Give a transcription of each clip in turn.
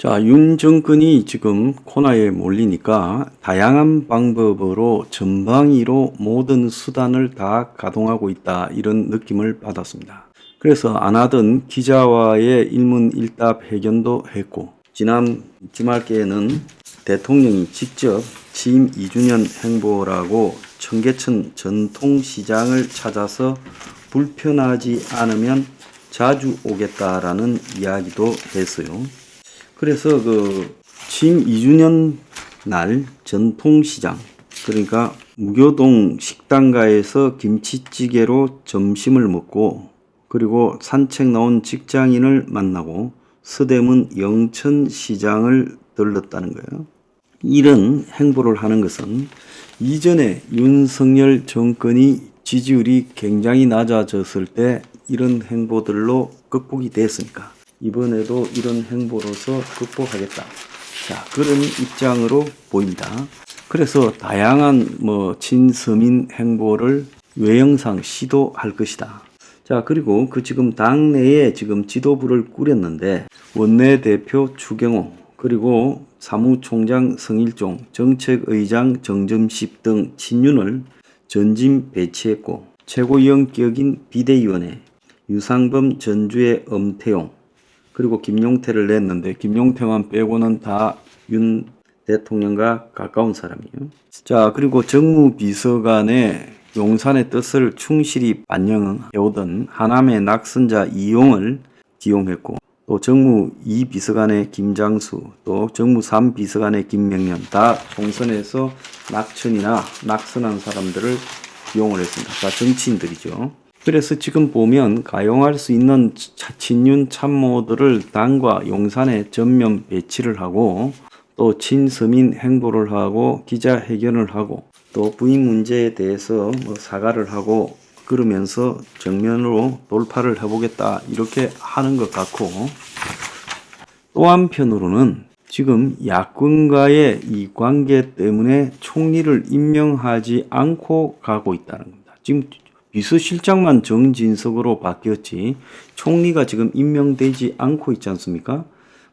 자, 윤 정권이 지금 코너에 몰리니까 다양한 방법으로 전방위로 모든 수단을 다 가동하고 있다, 이런 느낌을 받았습니다. 그래서 안 하던 기자와의 일문일답 회견도 했고, 지난 주말께에는 대통령이 직접 취임 2주년 행보라고 청계천 전통시장을 찾아서 불편하지 않으면 자주 오겠다라는 이야기도 했어요. 그래서 취임 2주년 날 전통시장, 그러니까 무교동 식당가에서 김치찌개로 점심을 먹고, 그리고 산책 나온 직장인을 만나고 서대문 영천시장을 들렀다는 거예요. 이런 행보를 하는 것은 이전에 윤석열 정권이 지지율이 굉장히 낮아졌을 때 이런 행보들로 극복이 됐으니까 이번에도 이런 행보로서 극복하겠다, 자, 그런 입장으로 보입니다. 그래서 다양한 친서민 행보를 외형상 시도할 것이다. 자, 그리고 지금 당내에 지금 지도부를 꾸렸는데 원내대표 추경호, 그리고 사무총장 성일종, 정책의장 정점십 등 친윤을 전진 배치했고, 최고위원격인 비대위원회 유상범 전주의 엄태용, 그리고 김용태를 냈는데 김용태만 빼고는 다 윤 대통령과 가까운 사람이에요. 자, 그리고 정무비서관의 용산의 뜻을 충실히 반영해오던 하남의 낙선자 이용을 기용했고, 또 정무 2비서관의 김장수, 또 정무 3비서관의 김명년, 다 총선에서 낙천이나 낙선한 사람들을 기용을 했습니다. 다 정치인들이죠. 그래서 지금 보면 가용할 수 있는 친윤 참모들을 당과 용산에 전면 배치를 하고, 또 친서민 행보를 하고 기자회견을 하고, 또 부인 문제에 대해서 사과를 하고, 그러면서 정면으로 돌파를 해보겠다, 이렇게 하는 것 같고, 또 한편으로는 지금 야권과의 이 관계 때문에 총리를 임명하지 않고 가고 있다는 겁니다. 지금 비서실장만 정진석으로 바뀌었지 총리가 지금 임명되지 않고 있지 않습니까?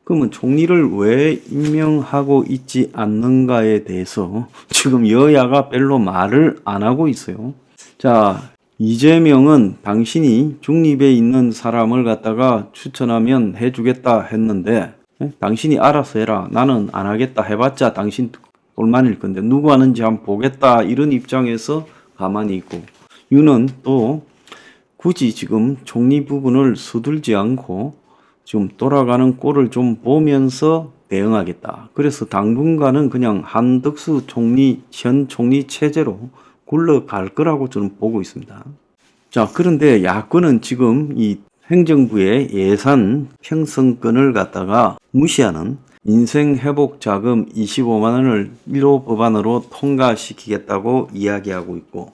그러면 총리를 왜 임명하고 있지 않는가에 대해서 지금 여야가 별로 말을 안 하고 있어요. 자, 이재명은 당신이 중립에 있는 사람을 갖다가 추천하면 해주겠다 했는데, 당신이 알아서 해라, 나는 안 하겠다 해봤자 당신 꼴만일 건데 누구 하는지 한번 보겠다, 이런 입장에서 가만히 있고, 윤은 또 굳이 지금 총리 부분을 서둘지 않고 지금 돌아가는 꼴을 좀 보면서 대응하겠다. 그래서 당분간은 그냥 한덕수 총리, 현 총리 체제로 굴러갈 거라고 저는 보고 있습니다. 자, 그런데 야권은 지금 이 행정부의 예산 편성권을 갖다가 무시하는 인생회복자금 25만 원을 1호 법안으로 통과시키겠다고 이야기하고 있고,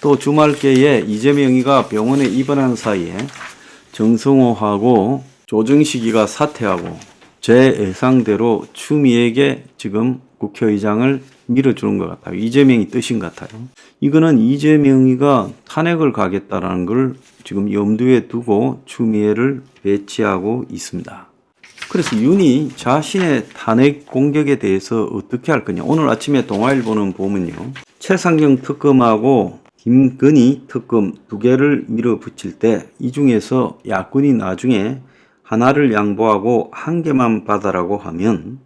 또 주말께에 이재명이가 병원에 입원한 사이에 정성호하고 조정식이가 사퇴하고 제 예상대로 추미애에게 지금 국회의장을 밀어주는 것 같아요. 이재명이 뜻인 것 같아요. 이거는 이재명이가 탄핵을 가겠다라는 걸 지금 염두에 두고 추미애를 배치하고 있습니다. 그래서 윤이 자신의 탄핵 공격에 대해서 어떻게 할 거냐. 오늘 아침에 동아일보는 보면요, 최상경 특검하고 김건희 특검 두 개를 밀어붙일 때 이 중에서 야권이 나중에 하나를 양보하고 한 개만 받아라고 하면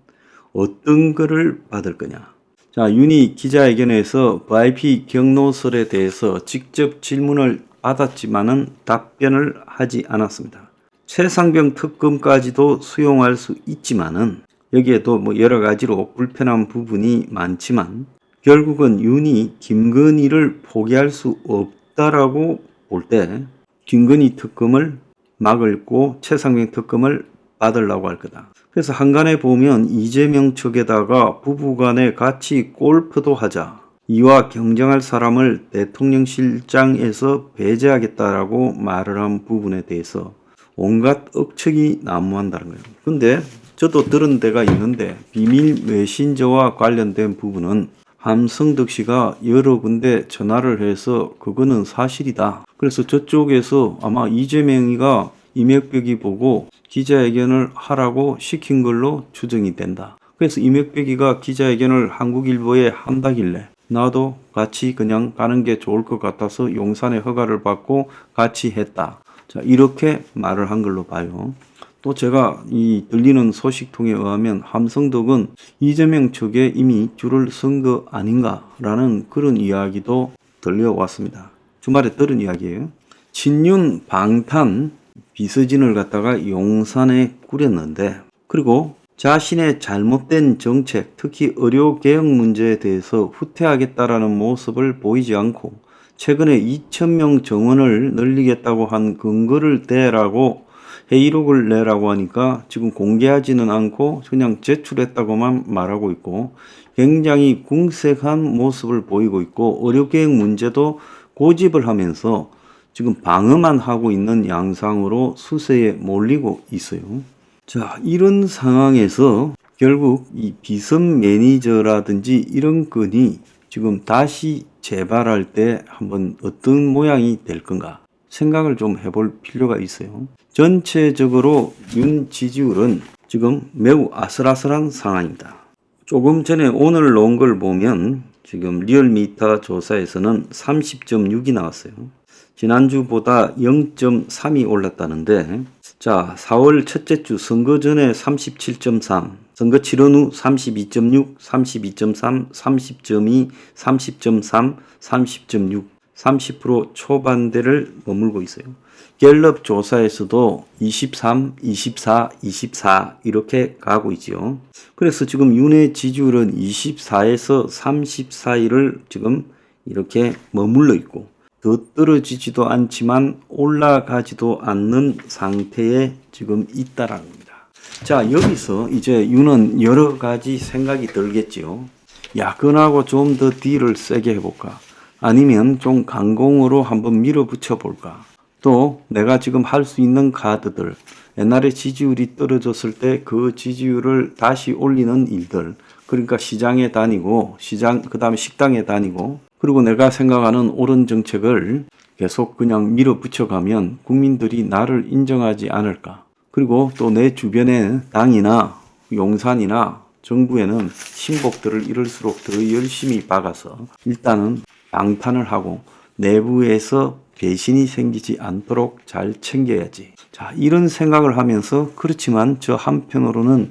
어떤 거를 받을 거냐. 자, 윤이 기자회견에서 VIP 경로설에 대해서 직접 질문을 받았지만은 답변을 하지 않았습니다. 최상병 특검까지도 수용할 수 있지만은 여기에도 여러 가지로 불편한 부분이 많지만 결국은 윤이 김건희를 포기할 수 없다라고 볼 때 김건희 특검을 막을고 최상병 특검을 받으려고 할 거다. 그래서 한간에 보면 이재명 측에다가 부부간에 같이 골프도 하자, 이와 경쟁할 사람을 대통령실장에서 배제하겠다라고 말을 한 부분에 대해서 온갖 억측이 난무한다는 거예요. 근데 저도 들은 데가 있는데 비밀 메신저와 관련된 부분은 함성덕 씨가 여러 군데 전화를 해서 그거는 사실이다. 그래서 저쪽에서 아마 이재명이가 이명박이 보고 기자회견을 하라고 시킨 걸로 추정이 된다. 그래서 이명박이가 기자회견을 한국일보에 한다길래 나도 같이 그냥 가는 게 좋을 것 같아서 용산의 허가를 받고 같이 했다. 자, 이렇게 말을 한 걸로 봐요. 또 제가 이 들리는 소식통에 의하면 함성덕은 이재명 측에 이미 줄을 선 거 아닌가라는 그런 이야기도 들려왔습니다. 주말에 들은 이야기예요. 친윤 방탄 비서진을 갖다가 용산에 꾸렸는데, 그리고 자신의 잘못된 정책, 특히 의료개혁 문제에 대해서 후퇴하겠다라는 모습을 보이지 않고 최근에 2,000명 정원을 늘리겠다고 한 근거를 대라고 회의록을 내라고 하니까 지금 공개하지는 않고 그냥 제출했다고만 말하고 있고, 굉장히 궁색한 모습을 보이고 있고, 의료개혁 문제도 고집을 하면서 지금 방어만 하고 있는 양상으로 수세에 몰리고 있어요. 자, 이런 상황에서 결국 이 비선 매니저라든지 이런 건이 지금 다시 재발할 때 한번 어떤 모양이 될 건가 생각을 좀 해볼 필요가 있어요. 전체적으로 윤 지지율은 지금 매우 아슬아슬한 상황입니다. 조금 전에 오늘 놓은 걸 보면 지금 리얼미터 조사에서는 30.6이 나왔어요. 지난주보다 0.3이 올랐다는데, 자, 4월 첫째 주 선거 전에 37.3, 선거 치른 후 32.6, 32.3, 30.2, 30.3, 30.6, 30% 초반대를 머물고 있어요. 갤럽 조사에서도 23, 24, 24 이렇게 가고 있죠. 그래서 지금 윤의 지지율은 24에서 30 사이를 지금 이렇게 머물러 있고, 더 떨어지지도 않지만 올라가지도 않는 상태에 지금 있다라는 겁니다. 자, 여기서 이제 윤은 여러 가지 생각이 들겠지요. 야근하고 좀 더 딜을 세게 해볼까? 아니면 좀 강공으로 한번 밀어붙여 볼까? 또 내가 지금 할 수 있는 카드들, 옛날에 지지율이 떨어졌을 때 그 지지율을 다시 올리는 일들, 그러니까 시장에 다니고, 그 다음에 식당에 다니고, 그리고 내가 생각하는 옳은 정책을 계속 그냥 밀어붙여가면 국민들이 나를 인정하지 않을까. 그리고 또 내 주변의 당이나 용산이나 정부에는 신복들을 이럴수록 더 열심히 박아서 일단은 방탄을 하고 내부에서 배신이 생기지 않도록 잘 챙겨야지. 자, 이런 생각을 하면서, 그렇지만 저 한편으로는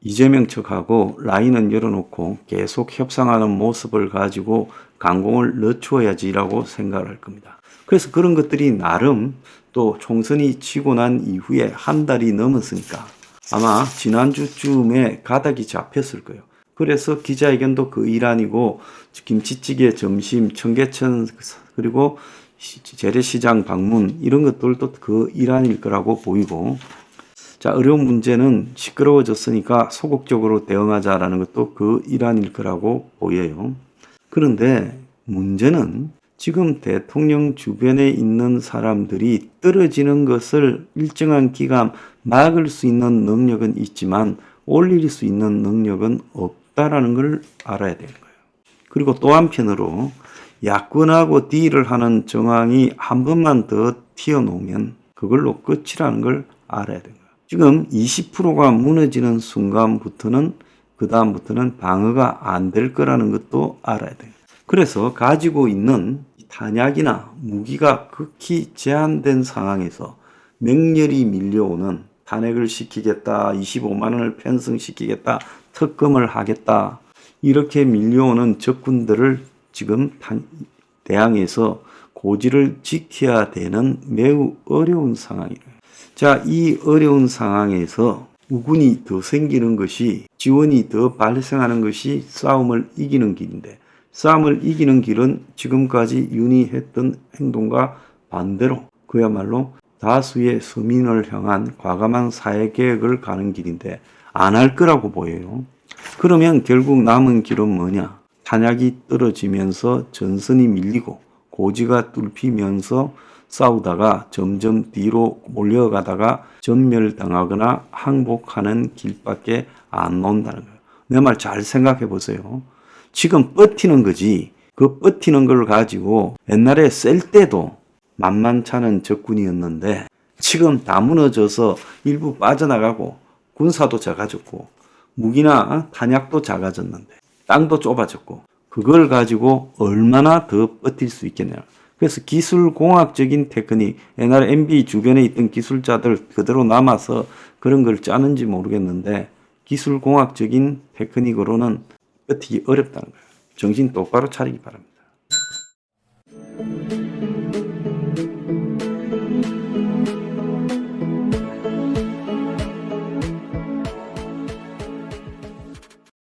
이재명 측하고 라인은 열어놓고 계속 협상하는 모습을 가지고 강공을 늦추어야지라고 생각을 할 겁니다. 그래서 그런 것들이 나름 또 총선이 치고 난 이후에 한 달이 넘었으니까 아마 지난주쯤에 가닥이 잡혔을 거예요. 그래서 기자회견도 그 일환이고, 김치찌개 점심, 청계천, 그리고 재래시장 방문 이런 것들도 그 일환일 거라고 보이고, 자, 어려운 문제는 시끄러워졌으니까 소극적으로 대응하자라는 것도 그 일환일 거라고 보여요. 그런데 문제는 지금 대통령 주변에 있는 사람들이 떨어지는 것을 일정한 기간 막을 수 있는 능력은 있지만 올릴 수 있는 능력은 없다라는 걸 알아야 되는 거예요. 그리고 또 한편으로 야권하고 딜을 하는 정황이 한 번만 더 튀어나오면 그걸로 끝이라는 걸 알아야 되는 거예요. 지금 20%가 무너지는 순간부터는, 그 다음부터는 방어가 안 될 거라는 것도 알아야 돼요. 그래서 가지고 있는 탄약이나 무기가 극히 제한된 상황에서 맹렬히 밀려오는, 탄핵을 시키겠다, 25만 원을 편성시키겠다, 특검을 하겠다, 이렇게 밀려오는 적군들을 지금 대항해서 고지를 지켜야 되는 매우 어려운 상황이에요. 자, 이 어려운 상황에서 우군이 더 생기는 것이, 지원이 더 발생하는 것이 싸움을 이기는 길인데, 싸움을 이기는 길은 지금까지 윤이 했던 행동과 반대로 그야말로 다수의 서민을 향한 과감한 사회개혁을 가는 길인데 안 할 거라고 보여요. 그러면 결국 남은 길은 뭐냐? 탄약이 떨어지면서 전선이 밀리고 고지가 뚫히면서 싸우다가 점점 뒤로 몰려가다가 전멸당하거나 항복하는 길밖에 안 나온다는 거예요. 내 말 잘 생각해 보세요. 지금 버티는 거지, 그 버티는 걸 가지고 옛날에 셀 때도 만만찮은 적군이었는데 지금 다 무너져서 일부 빠져나가고 군사도 작아졌고 무기나 탄약도 작아졌는데 땅도 좁아졌고 그걸 가지고 얼마나 더 버틸 수 있겠냐. 그래서 기술공학적인 테크닉, 옛날에 MB 주변에 있던 기술자들 그대로 남아서 그런 걸 짜는지 모르겠는데 기술공학적인 테크닉으로는 버티기 어렵다는 거예요. 정신 똑바로 차리기 바랍니다.